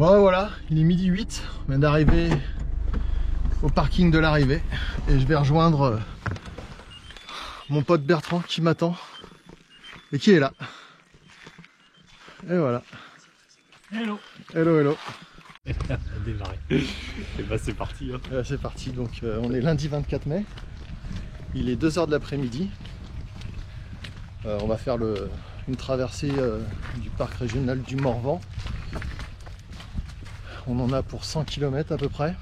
Bon voilà, il est midi 8, on vient d'arriver au parking de l'arrivée et je vais rejoindre mon pote Bertrand qui m'attend et qui est là. Et voilà. Hello. Hello, hello. Elle a démarré. Et bah c'est parti. Hein. C'est parti, donc on est lundi 24 mai. Il est 2 h de l'après-midi. On va faire une traversée du parc régional du Morvan. On en a pour 100 km à peu près.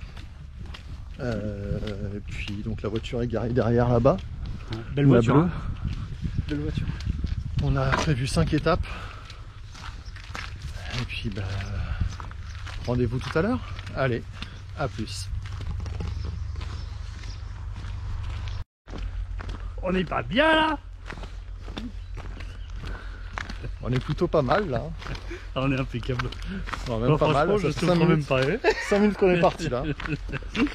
Et puis donc la voiture est garée derrière là-bas. Belle voiture. Bleue. Hein. Belle voiture. On a prévu 5 étapes. Et puis bah, rendez-vous tout à l'heure. Allez, à plus. On n'est pas bien là. On est plutôt pas mal là. Ah, on est impeccable. Non, même pas mal. Je Ça te fait 5 même minutes, pas. 5 minutes qu'on est parti là.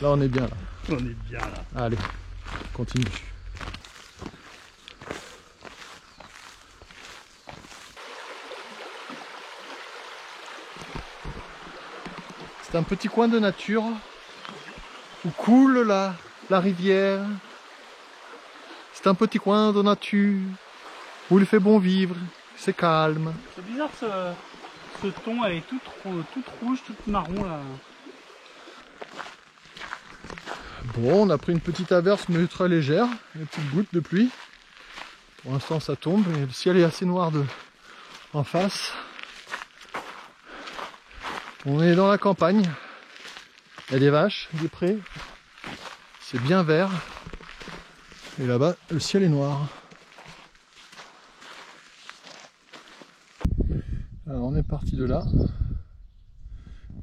Là on est bien là. On est bien là. Allez, continue. C'est un petit coin de nature où coule la rivière. C'est un petit coin de nature où il fait bon vivre, c'est calme. C'est bizarre ce ton, elle est toute rouge, toute marron là. Bon, on a pris une petite averse mais très légère, une petite goutte de pluie. Pour l'instant ça tombe et le ciel est assez noir en face. On est dans la campagne, il y a des vaches, des prés, c'est bien vert. Et là-bas, le ciel est noir. Alors on est parti de là.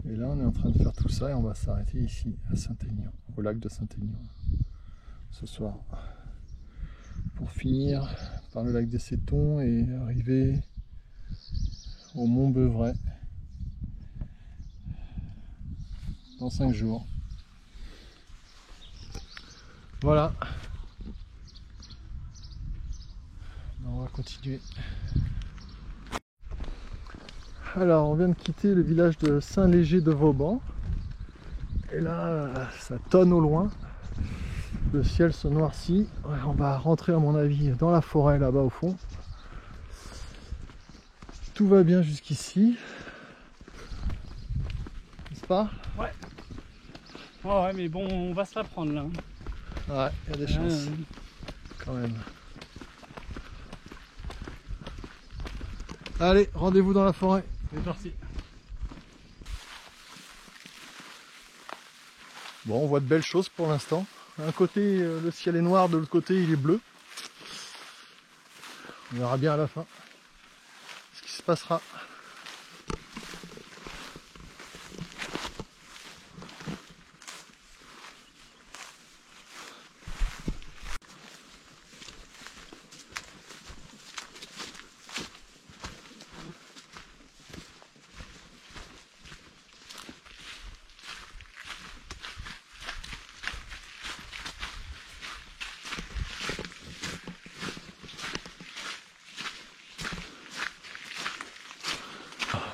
Et là on est en train de faire tout ça et on va s'arrêter ici à Saint-Aignan, au lac de Saint-Aignan, ce soir. Pour finir par le lac des Cétons et arriver au Mont Beuvray dans 5 jours. Voilà. On va continuer. Alors on vient de quitter le village de Saint-Léger de Vauban. Et là ça tonne au loin. Le ciel se noircit. On va rentrer à mon avis dans la forêt là-bas au fond. Tout va bien jusqu'ici. N'est-ce pas? Ouais. Oh ouais mais bon on va se la prendre là. Ouais, il y a des chances. Quand même. Allez, rendez-vous dans la forêt. C'est parti. Bon, on voit de belles choses pour l'instant. D'un côté, le ciel est noir, de l'autre côté, il est bleu. On verra bien à la fin ce qui se passera.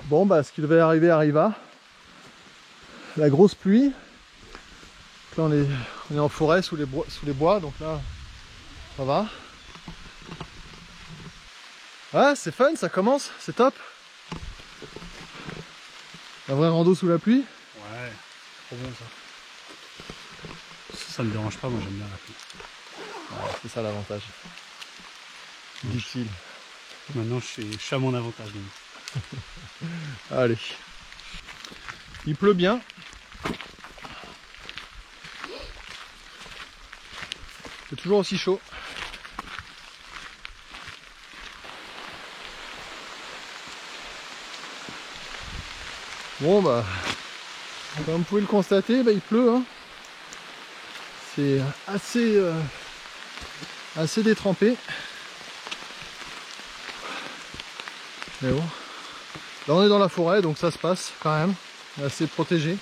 Bon bah ce qui devait arriver arriva. La grosse pluie. Là on est en forêt sous les bois, donc là ça va. Ouais, c'est fun, ça commence, c'est top. Un vrai rando sous la pluie. Ouais, trop bon ça. Ça me dérange pas, moi j'aime bien la pluie. Ouais, c'est ça l'avantage. Dit-il. Maintenant je suis à mon avantage. Donc. Allez. Il pleut bien. C'est toujours aussi chaud. Bon bah, comme vous pouvez le constater, bah, il pleut. Hein. C'est assez détrempé. Mais bon. Là on est dans la forêt donc ça se passe quand même. On est assez protégé.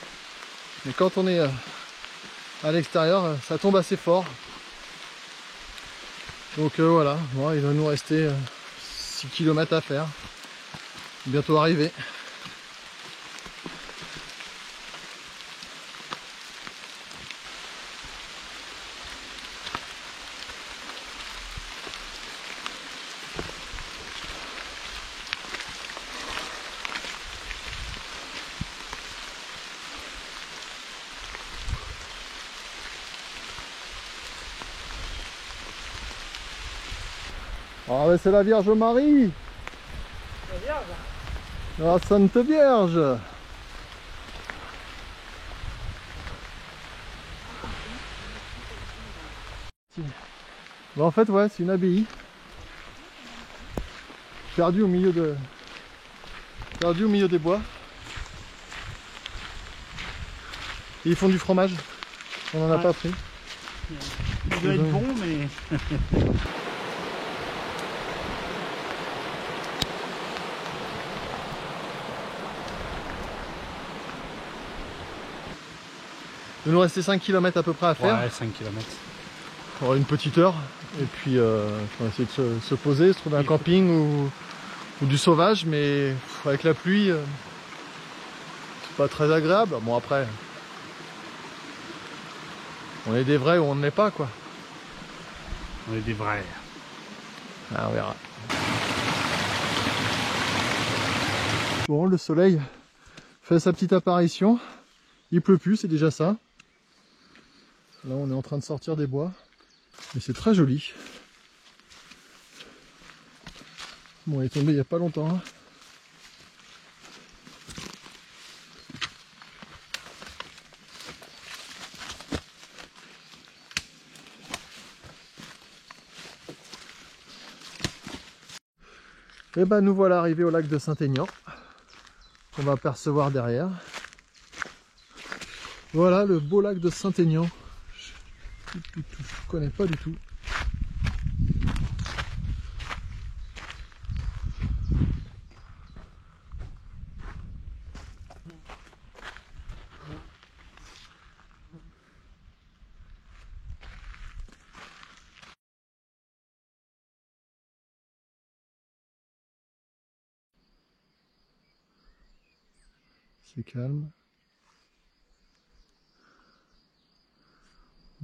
Mais quand on est à l'extérieur, ça tombe assez fort. Donc voilà, bon, il va nous rester 6 km à faire. Bientôt arrivé. Ah mais c'est la Vierge Marie. La Vierge. La Sainte Vierge. Bah en fait ouais, c'est une abbaye. Perdue au milieu des bois. Et ils font du fromage. On n'en a pas pris. Il doit être bon, mais... Il nous restait 5 km à peu près à faire. Ouais, 5 km. On aura une petite heure. Et puis on va essayer de se poser, se trouver un camping ou du sauvage. Mais avec la pluie, c'est pas très agréable. Bon après, on est des vrais ou on ne l'est pas quoi. On est des vrais. Ah, on verra. Bon, le soleil fait sa petite apparition. Il pleut plus, c'est déjà ça. Là, on est en train de sortir des bois. Mais c'est très joli. Bon, il est tombé il n'y a pas longtemps. Hein. Et ben nous voilà arrivés au lac de Saint-Aignan, qu'on va apercevoir derrière. Voilà le beau lac de Saint-Aignan. Je connais pas du tout. C'est calme.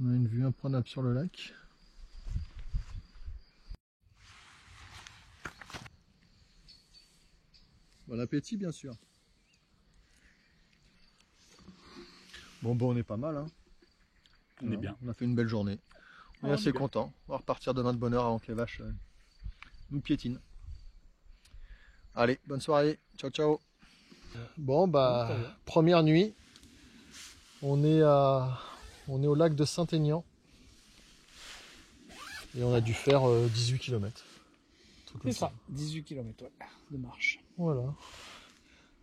On a une vue imprenable sur le lac. Bon appétit bien sûr. Bon on est pas mal hein. On est bien. On a fait une belle journée. On est assez content. On va repartir demain de bonne heure avant que les vaches nous piétinent. Allez, bonne soirée. Ciao ciao. Bon bah première nuit. On est au lac de Saint-Aignan. Et on a dû faire 18 km. C'est ça, 18 km de marche. Voilà.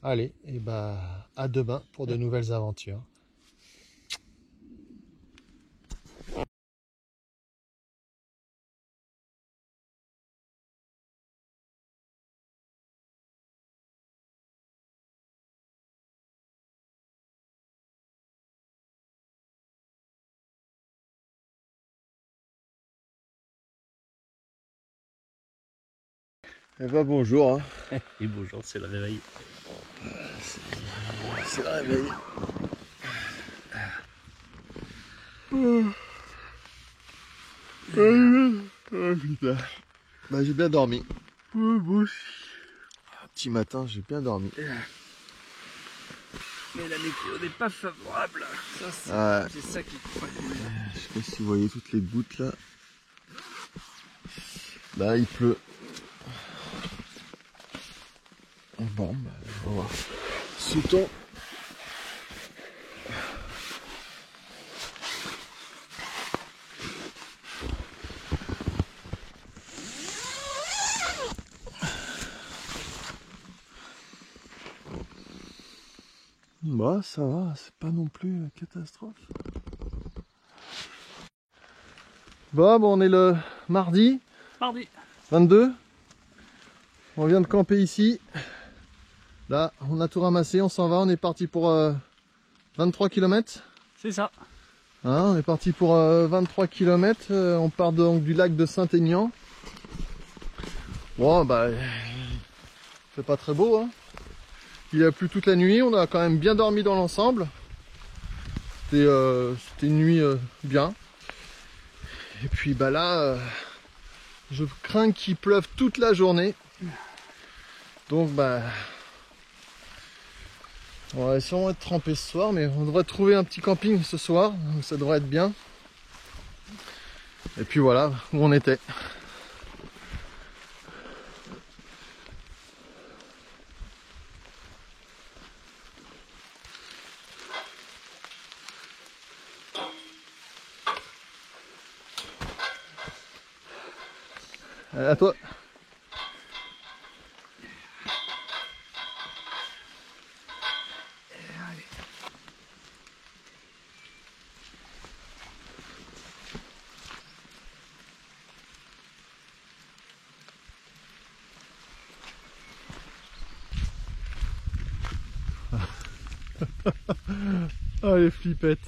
Allez, et bah à demain pour de nouvelles aventures. Eh ben bonjour. Hein. Et bonjour, c'est le réveil. C'est le réveil. Putain. Bah j'ai bien dormi. Petit matin, j'ai bien dormi. Mais la météo n'est pas favorable. C'est ça qui est. Je sais pas si vous voyez toutes les gouttes là. Là il pleut. Bon, bah, on va voir. Sautons. Bah ça va, c'est pas non plus une catastrophe. Bon, on est le mardi 22. On vient de camper ici. Là, on a tout ramassé, on s'en va, on est parti pour 23 km. C'est ça. Hein, on est parti pour 23 km. On part donc du lac de Saint-Aignan. Bon, bah, c'est pas très beau. Hein. Il a plu toute la nuit, on a quand même bien dormi dans l'ensemble. C'était une nuit bien. Et puis bah là, je crains qu'il pleuve toute la journée. Donc bah, on va sûrement être trempé ce soir, mais on devrait trouver un petit camping ce soir, donc ça devrait être bien. Et puis voilà où on était. À toi. Oh les flippettes.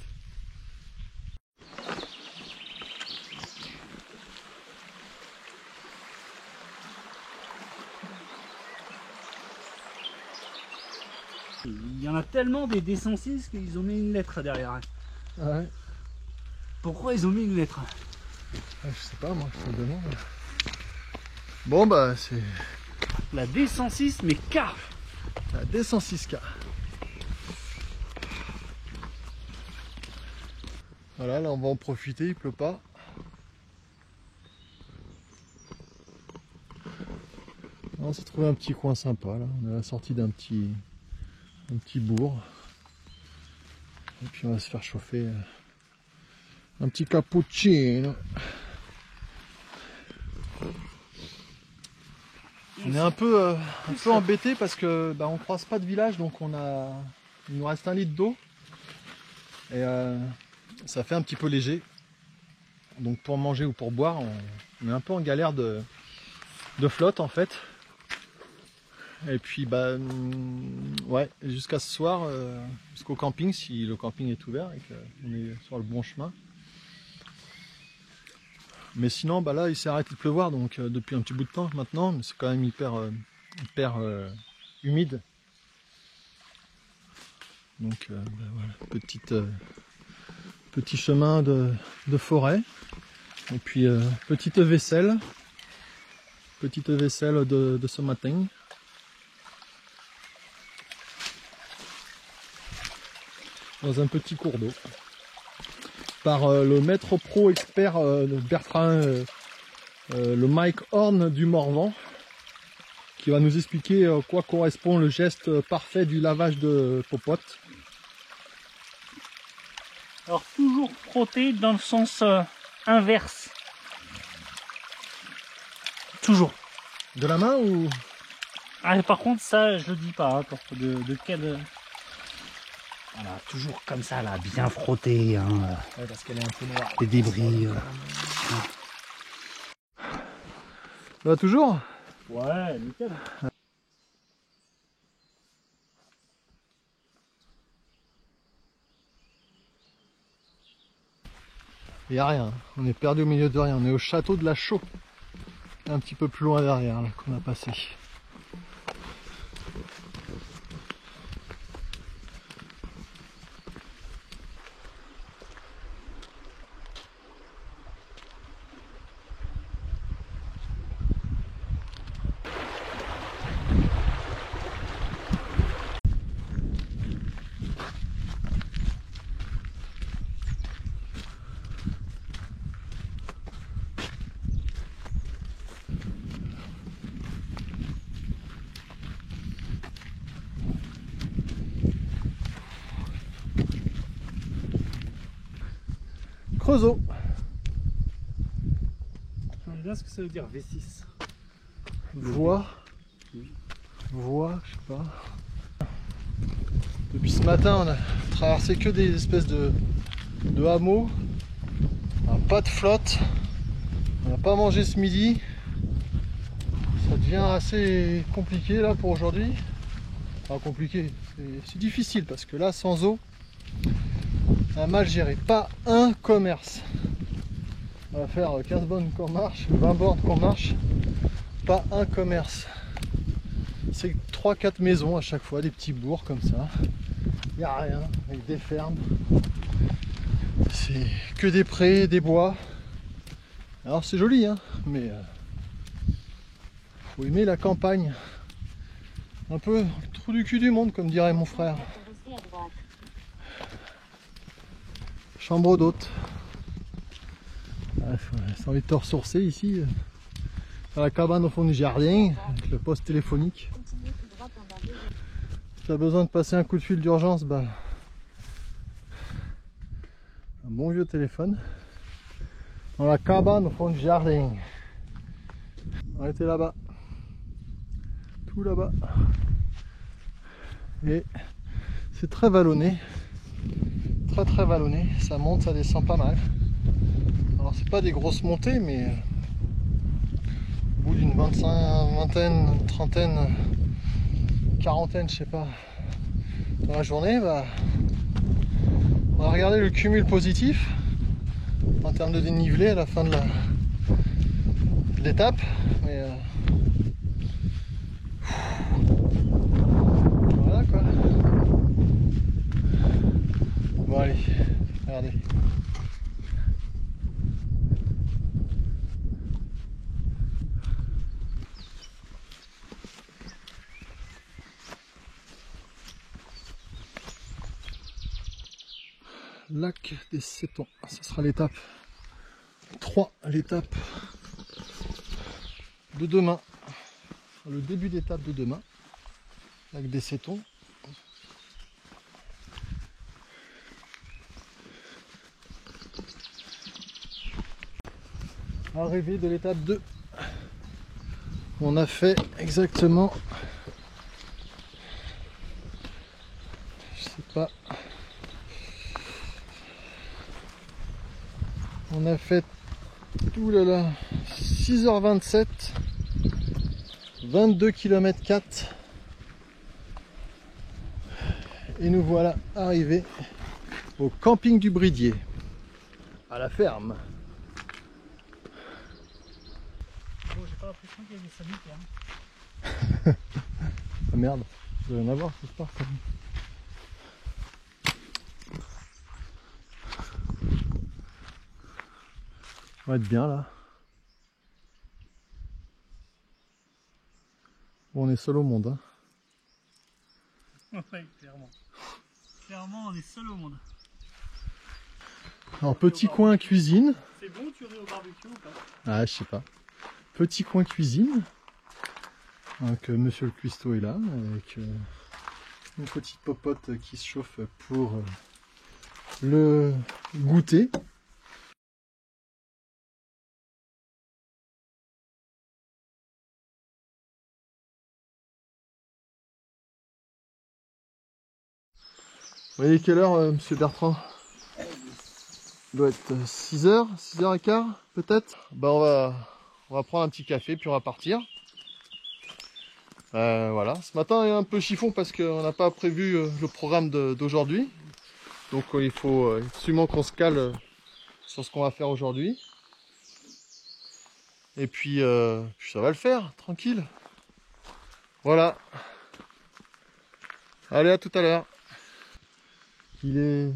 Il y en a tellement des D106 qu'ils ont mis une lettre derrière. Ouais. Pourquoi ils ont mis une lettre? Je sais pas, moi, je me demande. Bon, bah, c'est La D106, mais K. la D106K. Voilà, là, on va en profiter, il pleut pas. On s'est trouvé un petit coin sympa, là. On est à la sortie d'un petit bourg. Et puis, on va se faire chauffer un petit cappuccino. On est un peu embêté parce que on croise pas de village, donc il nous reste 1 litre d'eau et ça fait un petit peu léger. Donc pour manger ou pour boire, on est un peu en galère de flotte en fait. Et puis ouais, jusqu'à ce soir, jusqu'au camping, si le camping est ouvert et qu'on est sur le bon chemin. Mais sinon, là, il s'est arrêté de pleuvoir donc depuis un petit bout de temps maintenant, mais c'est quand même hyper humide. Donc voilà, petit chemin de forêt. Et puis petite vaisselle de ce matin. Dans un petit cours d'eau. Par le maître pro expert Bertrand, le Mike Horn du Morvan, qui va nous expliquer quoi correspond le geste parfait du lavage de popote. Alors toujours frotter dans le sens inverse. Toujours. De la main ou? Ah, par contre ça je le dis pas, hein, de quel... Voilà, toujours comme ça là, bien frotté. Hein, ouais, parce qu'elle est un peu noire. Les débris. Là toujours? Ouais, nickel. Il n'y a rien, on est perdu au milieu de rien, on est au château de la Chaux. Un petit peu plus loin derrière là qu'on a passé. Creusot. J'aime bien ce que ça veut dire V6. Voie, je sais pas. Depuis ce matin, on a traversé que des espèces de hameaux. On n'a pas de flotte. On n'a pas mangé ce midi. Ça devient assez compliqué là pour aujourd'hui. Enfin compliqué, c'est difficile parce que là sans eau, on a mal géré. Pas un commerce. On va faire 15 bornes qu'on marche, 20 bornes qu'on marche. Pas un commerce. C'est 3-4 maisons à chaque fois, des petits bourgs comme ça. Il n'y a rien, avec des fermes. C'est que des prés, des bois. Alors c'est joli, hein, mais faut aimer la campagne. Un peu trou du cul du monde, comme dirait mon frère. Chambre d'hôte. J'ai envie de te ressourcer ici. À la cabane au fond du jardin, avec le poste téléphonique. Si tu as besoin de passer un coup de fil d'urgence, un bon vieux téléphone. Dans la cabane au fond du jardin. On était là-bas. Tout là-bas. Et c'est très vallonné. Très vallonné. Ça monte, ça descend pas mal. Alors c'est pas des grosses montées, mais au bout d'une vingtaine, trentaine, quarantaine, je sais pas, dans la journée, bah, on va regarder le cumul positif en termes de dénivelé à la fin de l'étape. Mais voilà quoi. Bon allez, regardez. Lac des Sétons, ce sera l'étape 3, l'étape de demain, le début d'étape de demain, lac des Sétons. Arrivée de l'étape 2, on a fait exactement, je sais pas, on a fait, oulala, 6h27, 22 km 4, et nous voilà arrivés au camping du Bridier, à la ferme. Bon, j'ai pas l'impression qu'il y a des sanitaires. Ah merde, il doit y en avoir quelque part quand même. On va être bien là. Bon, on est seul au monde. Hein. Ouais, clairement. Clairement, on est seul au monde. Alors, petit coin cuisine. C'est bon, tu ris au barbecue ou pas? Ah, je sais pas. Petit coin cuisine. Donc, monsieur le cuistot est là, avec une petite popote qui se chauffe pour le goûter. Vous voyez quelle heure, monsieur Bertrand? Il doit être 6h, 6h15 peut-être. Bah on va prendre un petit café puis on va partir. Voilà, ce matin il est un peu chiffon parce qu'on n'a pas prévu le programme d'aujourd'hui. Donc il faut absolument qu'on se cale sur ce qu'on va faire aujourd'hui. Et puis ça va le faire, tranquille. Voilà. Allez, à tout à l'heure. Il est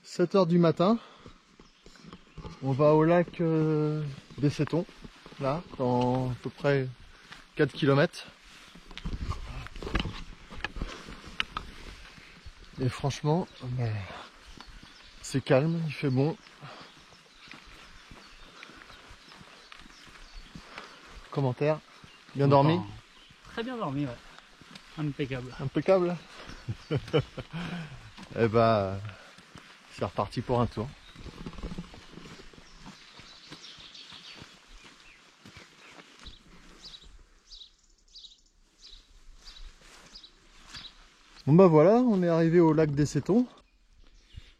7h du matin. On va au lac des Sétons, là, dans à peu près 4 km. Et franchement, c'est calme, il fait bon. Commentaire, bien dormi? Très bien dormi, ouais. Impeccable. Impeccable. Et bah, c'est reparti pour un tour. Bon bah voilà, on est arrivé au lac des Sétons.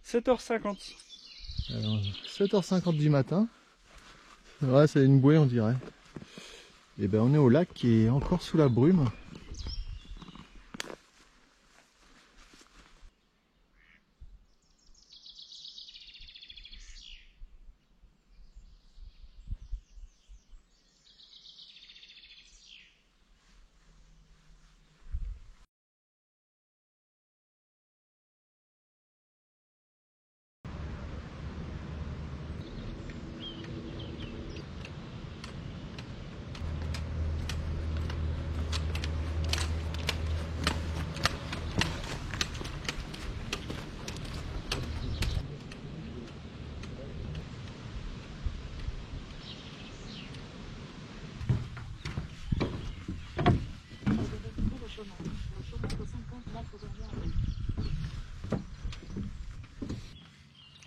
7h50. Alors, 7h50 du matin. Ouais, c'est une bouée on dirait. Et ben on est au lac qui est encore sous la brume.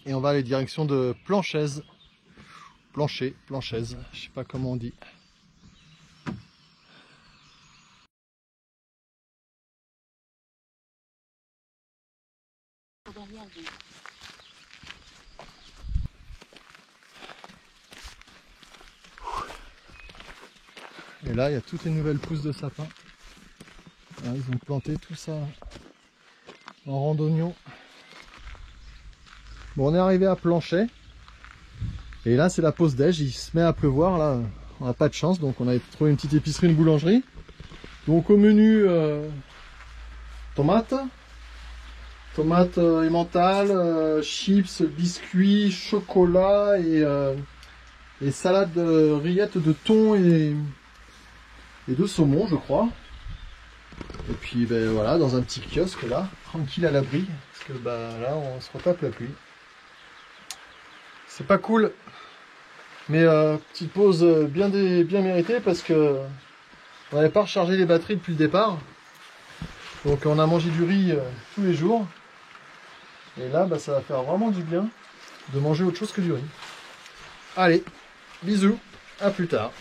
Et on va aller direction de Planchaise. Planchaise, je sais pas comment on dit. derrière. Donc. Et là, il y a toutes les nouvelles pousses de sapin. Là, ils ont planté tout ça en randonnion. Bon, on est arrivé à Planchet. Et là, c'est la pause déj. Il se met à pleuvoir. Là, on n'a pas de chance. Donc, on a trouvé une petite épicerie, une boulangerie. Donc, au menu, tomates emmental, chips, biscuits, chocolat et salade rillettes de thon et de saumon, je crois. Et puis ben voilà, dans un petit kiosque là, tranquille à l'abri, parce que bah là on se retape la pluie. C'est pas cool, mais petite pause bien méritée parce que on n'avait pas rechargé les batteries depuis le départ. Donc on a mangé du riz tous les jours. Et là bah, ça va faire vraiment du bien de manger autre chose que du riz. Allez, bisous, à plus tard.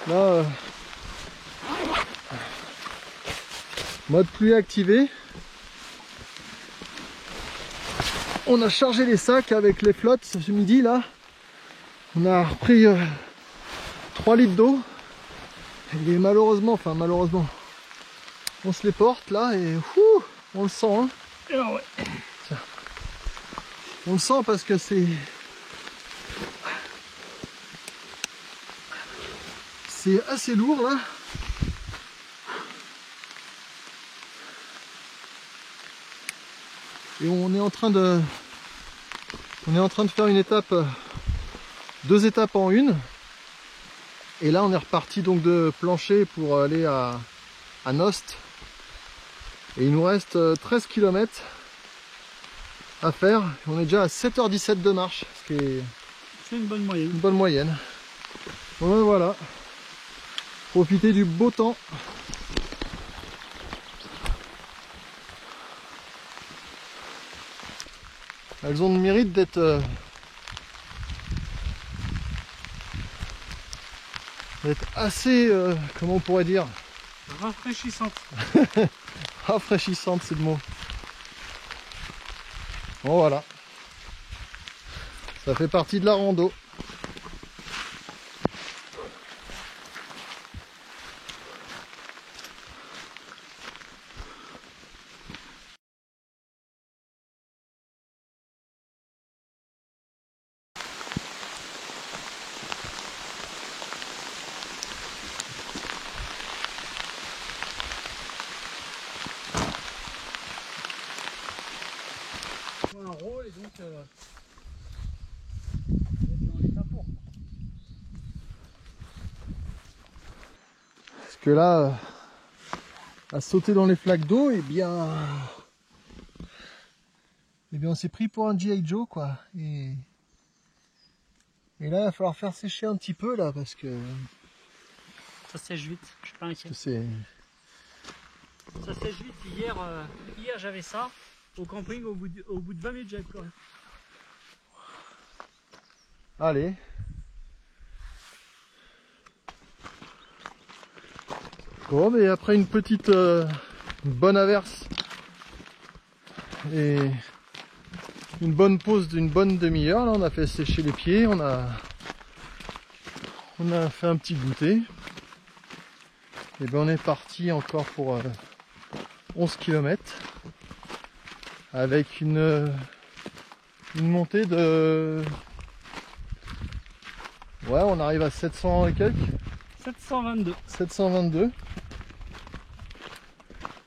Là, mode pluie activé. On a chargé les sacs avec les flottes ce midi là. On a repris 3 litres d'eau. Et malheureusement, on se les porte là et on le sent. Hein. Ah ouais. Tiens. On le sent parce que c'est assez lourd là. Et on est en train de faire une étape, 2 étapes en une. Et là on est reparti donc de Planchet pour aller à Nost. Et il nous reste 13 km à faire. On est déjà à 7h17 de marche, ce qui est une bonne moyenne. Une bonne moyenne. Ouais, voilà. Profiter du beau temps. Elles ont le mérite d'être assez, comment on pourrait dire, rafraîchissantes. Rafraîchissantes, c'est le mot. Bon voilà. Ça fait partie de la rando. Un rôle et donc dans l'état pour. Parce que là, à sauter dans les flaques d'eau, eh bien on s'est pris pour un G.I. Joe quoi. Et là, il va falloir faire sécher un petit peu là parce que ça sèche vite. Je suis pas inquiet. Ça sèche vite. Hier j'avais ça. Au camping, au bout de 20 minutes, j'avais plus rien. Allez. Bon, mais après une petite bonne averse et une bonne pause d'une bonne demi-heure, là on a fait sécher les pieds, on a fait un petit goûter. Et ben on est parti encore pour 11 km. Avec une montée de... Ouais, on arrive à 700 et quelques. 722. 722.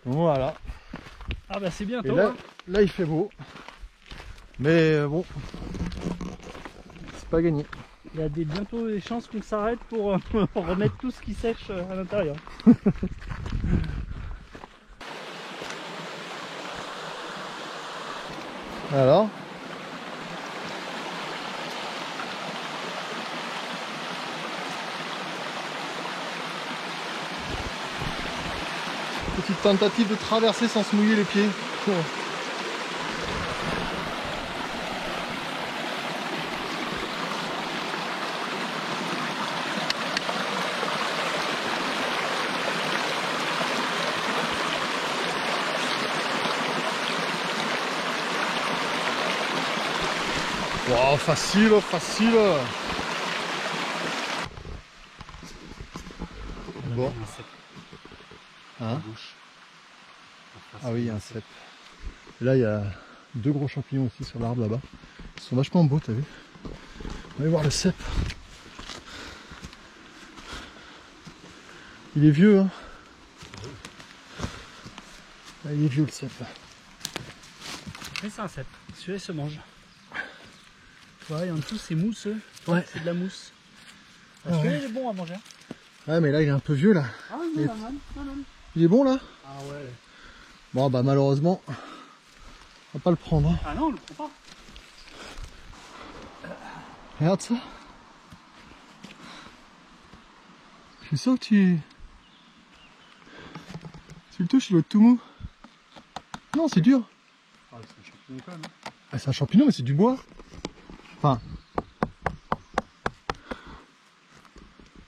Voilà. Ah bah c'est bientôt. Et là, hein. Là il fait beau. Mais bon, c'est pas gagné. Il y a bientôt des chances qu'on s'arrête pour remettre tout ce qui sèche à l'intérieur. Alors? Petite tentative de traverser sans se mouiller les pieds. Wow, facile, facile. Bon. Hein? Ah oui, il y a un cep. Et là, il y a 2 gros champignons aussi sur l'arbre là-bas. Ils sont vachement beaux, t'as vu? On va aller voir le cep. Il est vieux, hein? Ah, il est vieux le cep. Mais c'est un cep. Celui-là, il se mange. Ouais, en dessous, c'est mousseux. Ouais. C'est de la mousse. Ah, Ouais. celui-là, il est bon à manger. Ouais, mais là, il est un peu vieux là. Ah non, Et- non, non, non. Il est bon là? Ah ouais. Bon, bah malheureusement, on va pas le prendre. Hein. Ah non, on le prend pas. Regarde ça. Je suis sûr que tu le touches, il doit être tout mou. Non, c'est dur. Ah, c'est un champignon quand même. Ah, c'est un champignon, mais c'est du bois. Enfin.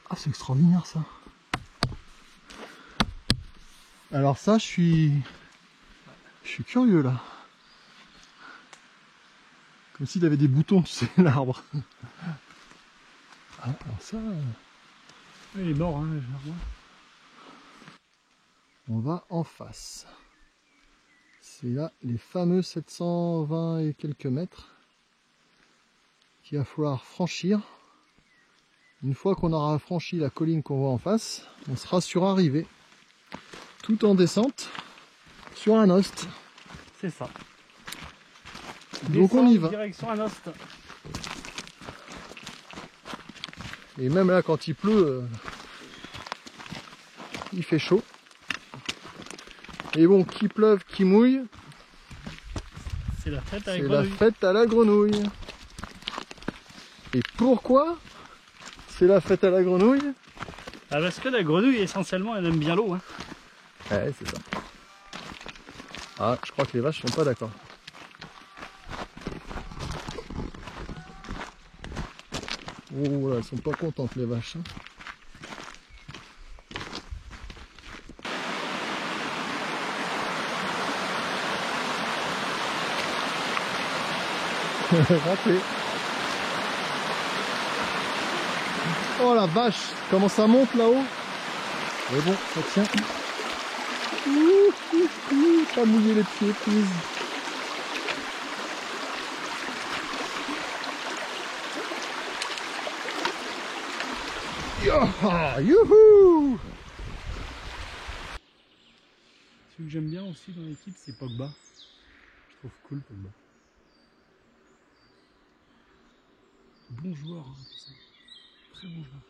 Ah, c'est extraordinaire ça. Alors ça, je suis curieux là. Comme s'il avait des boutons, tu sais, l'arbre. Ah, alors ça. Il est mort, hein, généralement. On va en face. C'est là les fameux 720 et quelques mètres qu'il va falloir franchir. Une fois qu'on aura franchi la colline qu'on voit en face, on sera sur arrivée. Tout en descente sur un host. C'est ça. Donc on y va. Direction un host. Et même là quand il pleut, il fait chaud. Et bon, qui pleuve, qui mouille, C'est la fête avec c'est la grenouille. fête à la grenouille. Et pourquoi c'est la fête à la grenouille? Ah, parce que la grenouille, essentiellement, elle aime bien l'eau. Hein. Ouais, c'est ça. Ah, je crois que les vaches sont pas d'accord. Oh là, elles sont pas contentes les vaches. Hein. Raté. Oh la vache, comment ça monte là-haut. Mais bon, ça tient. Pas mouiller les pieds, please. Youhou! Celui que j'aime bien aussi dans l'équipe, c'est Pogba. Je trouve cool Pogba. Bon joueur, hein, ça. Très bon joueur.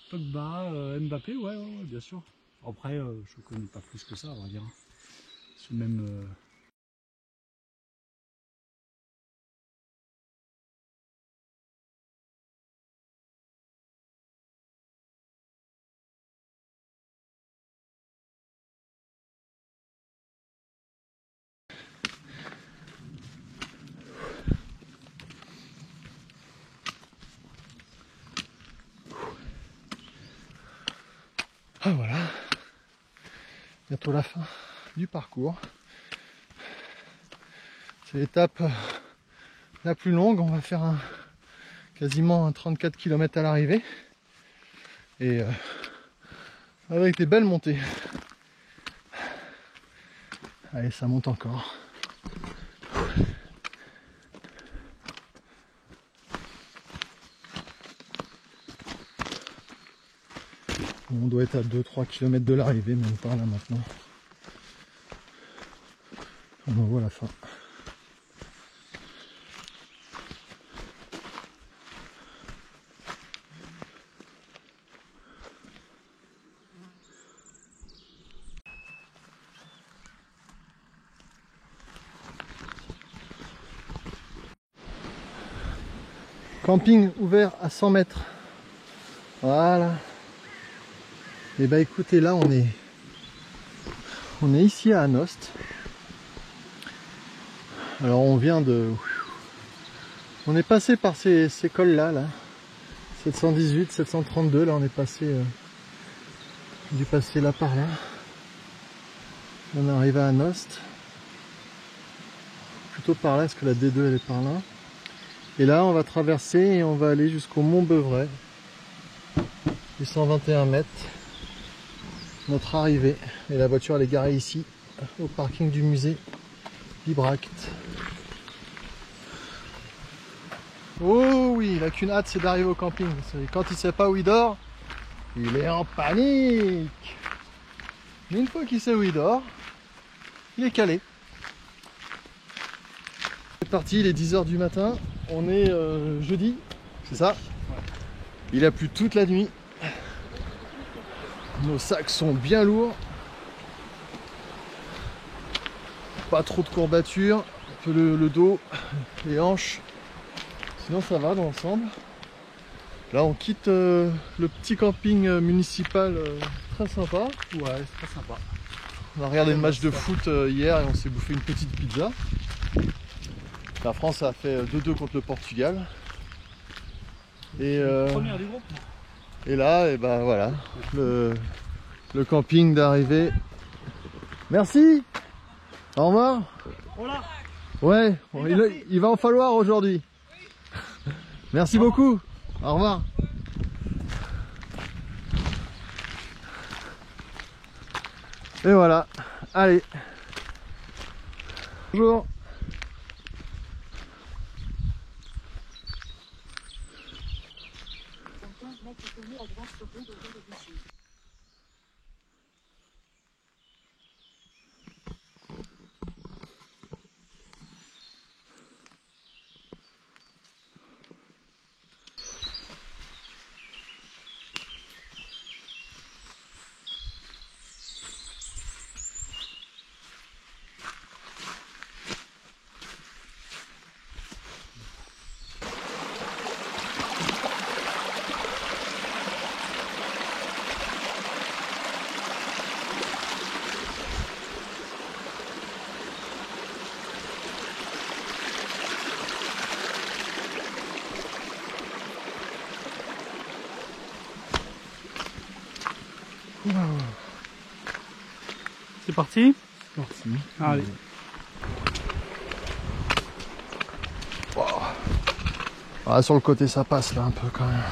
Pogba, Mbappé, ouais, bien sûr. Après, je ne connais pas plus que ça, on va dire. C'est même. Ah voilà, bientôt la fin du parcours. C'est l'étape la plus longue, on va faire quasiment un 34 km à l'arrivée. Et avec des belles montées. Allez, ça monte encore. On doit être à 2-3 km de l'arrivée, même par là maintenant. On en voit la fin. Camping ouvert à 100 mètres. Voilà. Et bah écoutez, là on est ici à Anost. Alors on vient de... On est passé par ces cols là. 718, 732, là on est passé... On est passé là par là. On est arrivé à Anost. Plutôt par là, parce que la D2 elle est par là. Et là on va traverser et on va aller jusqu'au Mont Beuvray. 821 mètres. Notre arrivée. Et la voiture elle est garée ici, au parking du musée Bibracte. Oh oui, il n'a qu'une hâte, c'est d'arriver au camping. Quand il ne sait pas où il dort, il est en panique. Mais une fois qu'il sait où il dort, il est calé. C'est parti, il est 10 h du matin. On est jeudi, c'est ça? Il a plu toute la nuit. Nos sacs sont bien lourds. Pas trop de courbatures. Un peu le dos, les hanches. Sinon ça va dans l'ensemble. Là on quitte le petit camping municipal très sympa. Ouais, c'est très sympa. On a regardé le match de foot hier et on s'est bouffé une petite pizza. La France a fait 2-2 contre le Portugal. Et, Première du groupe. Et là, et ben voilà, le camping d'arrivée. Merci. Au revoir. Voilà. Ouais, il va en falloir aujourd'hui. Merci beaucoup. Au revoir. Et voilà. Allez. Bonjour. C'est parti? C'est parti. Allez. Wow. Ah, sur le côté ça passe là un peu quand même.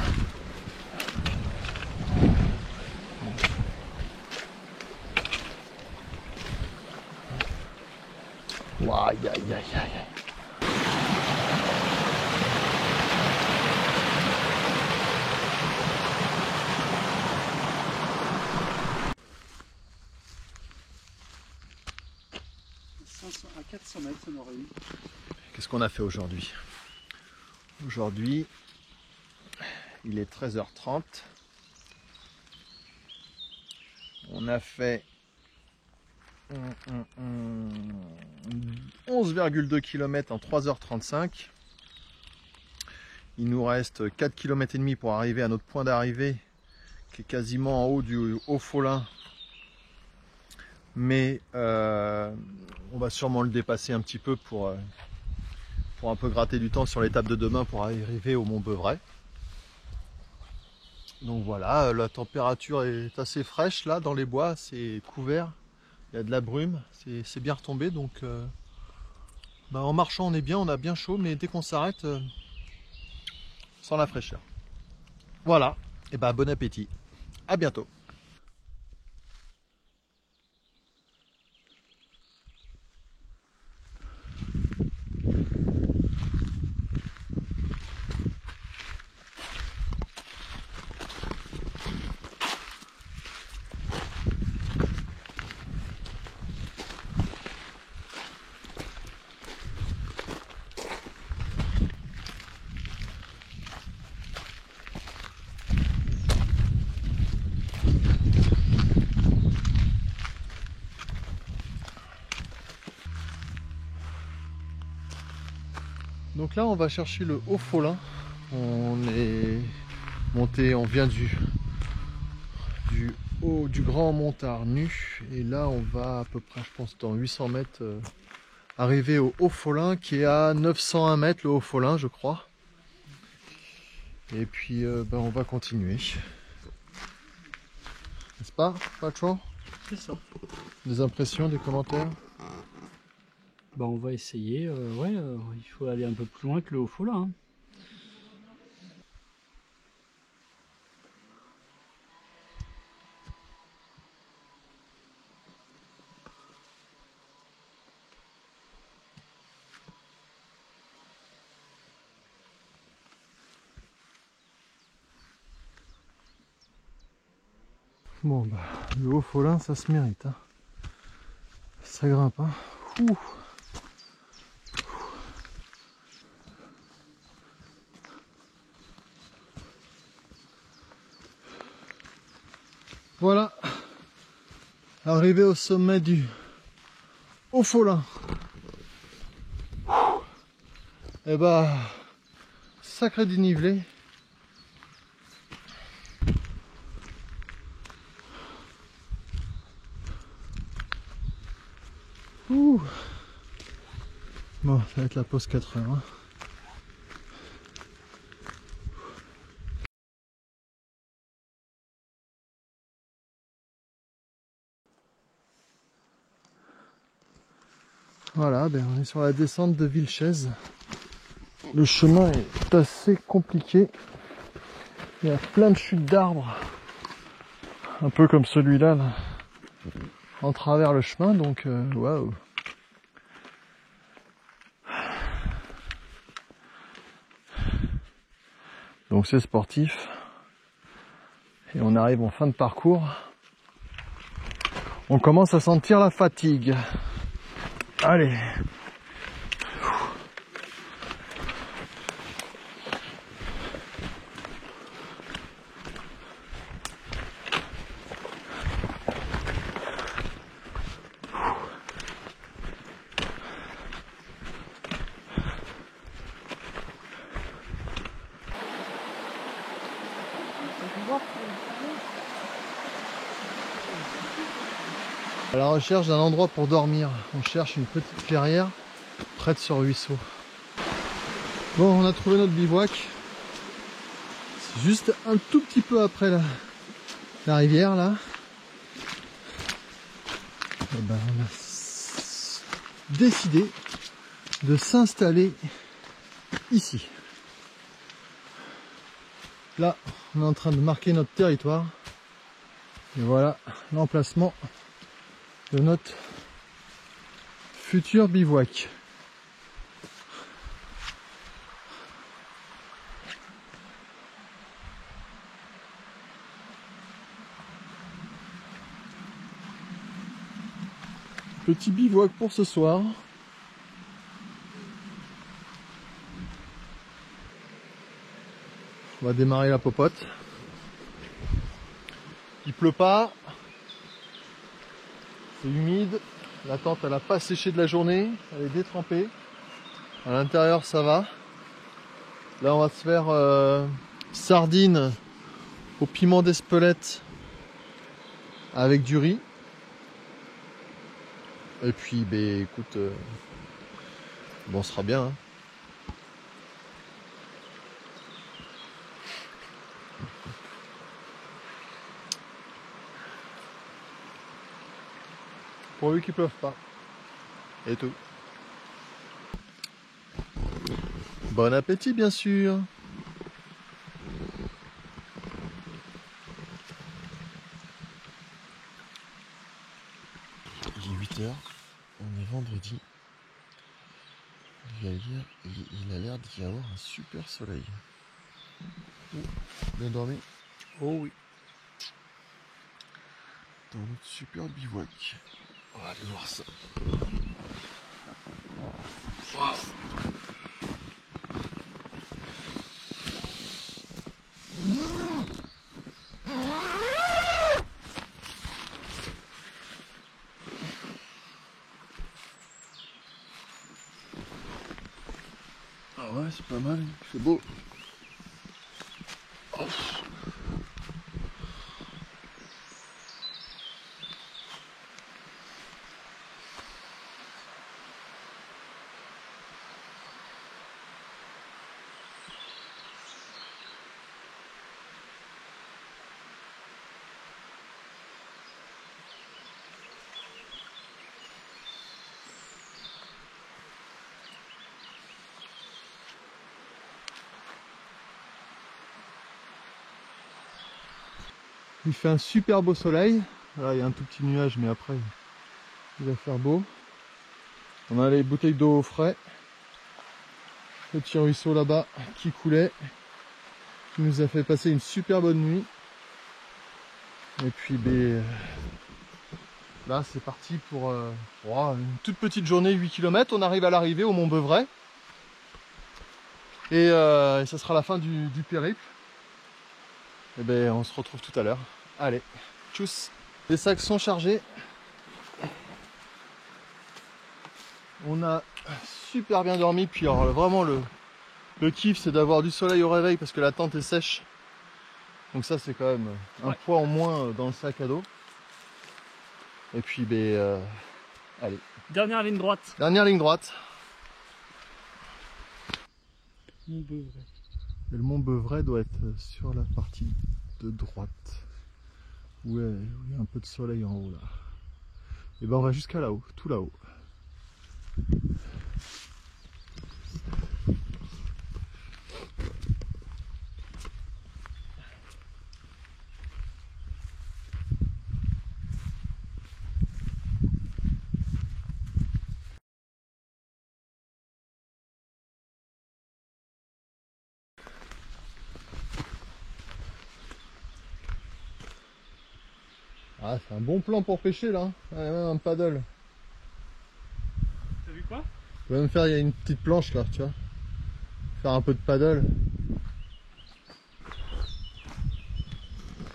Wow, aïe aïe aïe aïe. À 400 mètres, on aurait eu. Qu'est-ce qu'on a fait aujourd'hui? Aujourd'hui, il est 13h30. On a fait 11,2 km en 3h35. Il nous reste 4 km et demi pour arriver à notre point d'arrivée qui est quasiment en haut du Haut-Folin. Mais on va sûrement le dépasser un petit peu pour un peu gratter du temps sur l'étape de demain pour arriver au Mont Beuvray. Donc voilà, la température est assez fraîche là dans les bois, c'est couvert, il y a de la brume, c'est bien retombé, donc en marchant on est bien, on a bien chaud, mais dès qu'on s'arrête, sans la fraîcheur. Voilà, et bon appétit, à bientôt. Donc là on va chercher le Haut-Folin On est monté, on vient du haut du Grand Montarnu et là on va à peu près, je pense dans 800 mètres, arriver au Haut-Follin qui est à 901 mètres, le Haut-Follin je crois. Et puis on va continuer. N'est-ce pas, patron? C'est ça. Des impressions, des commentaires? Bah, on va essayer. Ouais, il faut aller un peu plus loin que le Haut-Follin. Hein. Bon bah le Haut-Follin ça se mérite. Hein. Ça grimpe. Hein. Ouh. Voilà. Arrivé au sommet du Haut-Follin. Et bah sacré dénivelé. Ouh. Bon, ça va être la pause 4 heures. Hein. Voilà, ben on est sur la descente de Villechez. Le chemin est assez compliqué. Il y a plein de chutes d'arbres. Un peu comme celui-là, là, en travers le chemin, donc waouh. Donc c'est sportif. Et on arrive en fin de parcours. On commence à sentir la fatigue. Allez. À la recherche d'un endroit pour dormir. On cherche une petite clairière près de ce ruisseau. Bon, on a trouvé notre bivouac. C'est juste un tout petit peu après la rivière là. Et ben, on a décidé de s'installer ici. Là, on est en train de marquer notre territoire. Et voilà l'emplacement de notre futur bivouac. Petit bivouac pour ce soir. On va démarrer la popote. Il pleut pas. C'est humide. La tente elle n'a pas séché de la journée. Elle est détrempée. À l'intérieur ça va. Là on va se faire sardines au piment d'Espelette avec du riz. Et puis ben écoute, bon on sera bien. Hein. Pourvu qu'il pleuve pas. Et tout. Bon appétit bien sûr. Il est 8 h, on est vendredi. Il a l'air d'y avoir un super soleil. Bien dormi? Oh oui. Dans notre super bivouac. On va aller voir ça. Wow. Ah ouais, c'est pas mal, c'est beau. Il fait un super beau soleil. Là il y a un tout petit nuage mais après il va faire beau. On a les bouteilles d'eau au frais. Le petit ruisseau là-bas qui coulait. Qui nous a fait passer une super bonne nuit. Et puis là c'est parti pour une toute petite journée, 8 km. On arrive à l'arrivée au Mont Beuvray. Et ça sera la fin du périple. Et ben on se retrouve tout à l'heure. Allez, tchuss. Les sacs sont chargés. On a super bien dormi. Puis alors, vraiment le kiff c'est d'avoir du soleil au réveil parce que la tente est sèche. Donc ça c'est quand même un poids en moins dans le sac à dos. Et puis allez. Dernière ligne droite. Dernière ligne droite. Mont Beuvray. Et le Mont Beuvray doit être sur la partie de droite. Où il y a un peu de soleil en haut là. Et ben on va jusqu'à là-haut, tout là-haut. Ah, c'est un bon plan pour pêcher là. Il y a même un paddle. T'as vu quoi? Je vais même faire, il y a une petite planche là, tu vois. Faire un peu de paddle.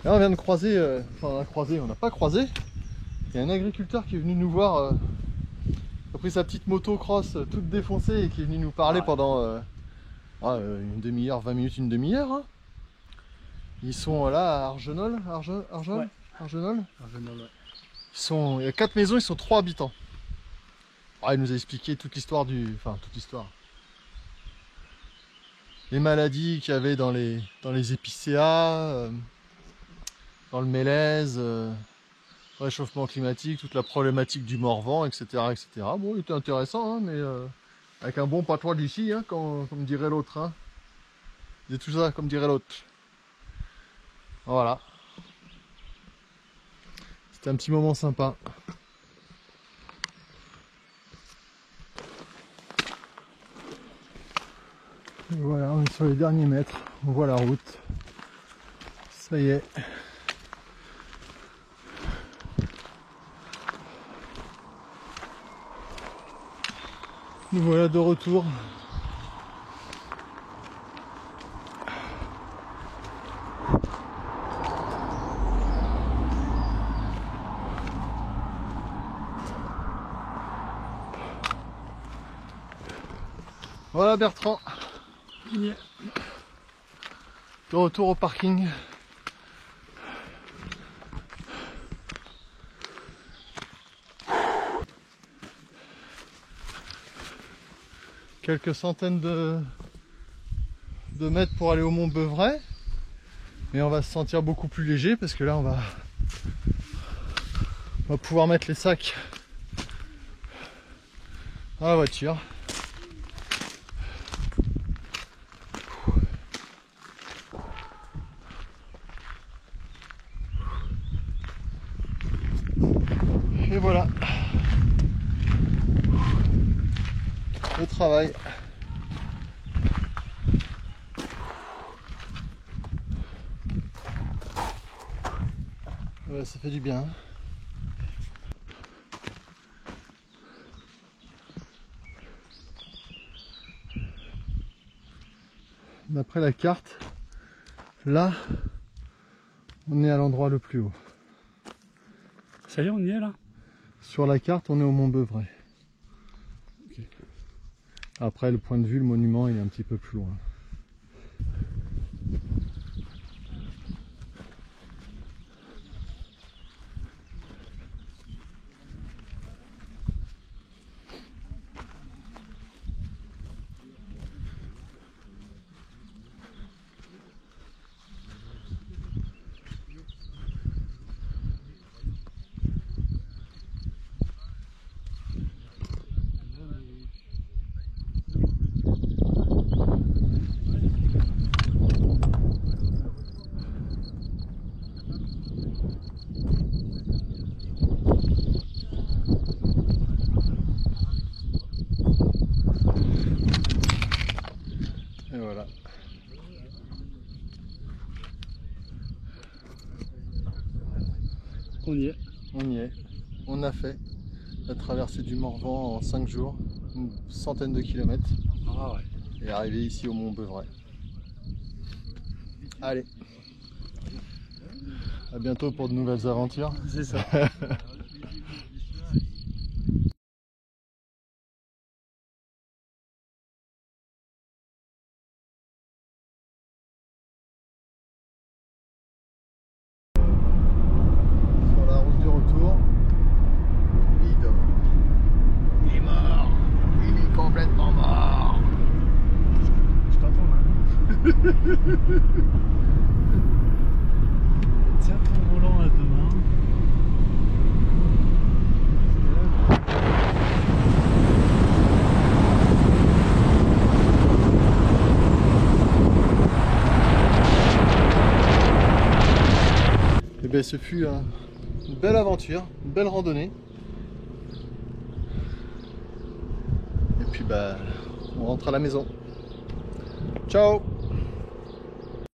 Là on vient de croiser, on n'a pas croisé. Il y a un agriculteur qui est venu nous voir, qui a pris sa petite moto cross toute défoncée et qui est venu nous parler pendant une demi-heure, 20 minutes, une demi-heure. Hein. Ils sont là à Argenol, Ouais. Argenol. Ouais. Il y a 4 maisons, ils sont 3 habitants. Ah, il nous a expliqué toute l'histoire toute l'histoire. Les maladies qu'il y avait dans les épicéas, dans le mélèze, réchauffement climatique, toute la problématique du Morvan, etc. etc. Bon, il était intéressant, hein, mais avec un bon patois d'ici, hein, comme dirait l'autre. Hein. C'est tout ça, comme dirait l'autre. Voilà. C'était un petit moment sympa. Et voilà, on est sur les derniers mètres. On voit la route. Ça y est. Nous voilà de retour. Voilà Bertrand. Yeah. De retour au parking. Quelques centaines de mètres pour aller au Mont Beuvray. Mais on va se sentir beaucoup plus léger parce que là on va pouvoir mettre les sacs dans la voiture. Et voilà le travail. Ouais, ça fait du bien. D'après la carte, là, on est à l'endroit le plus haut. Ça y est, on y est là? Sur la carte, on est au Mont Beuvray. Okay. Après, le point de vue, le monument, il est un petit peu plus loin. y est. On y est. On a fait la traversée du Morvan en 5 jours, une centaine de kilomètres, Ah ouais. et arrivé ici au Mont Beuvray. Allez, à bientôt pour de nouvelles aventures. C'est ça. Sur la route du retour, il dort. Il est mort. Il est complètement mort. Je t'entends là. Tiens ton volant à deux mains. Et bien ce fut une belle aventure, une belle randonnée. Et puis bah on rentre à la maison. Ciao!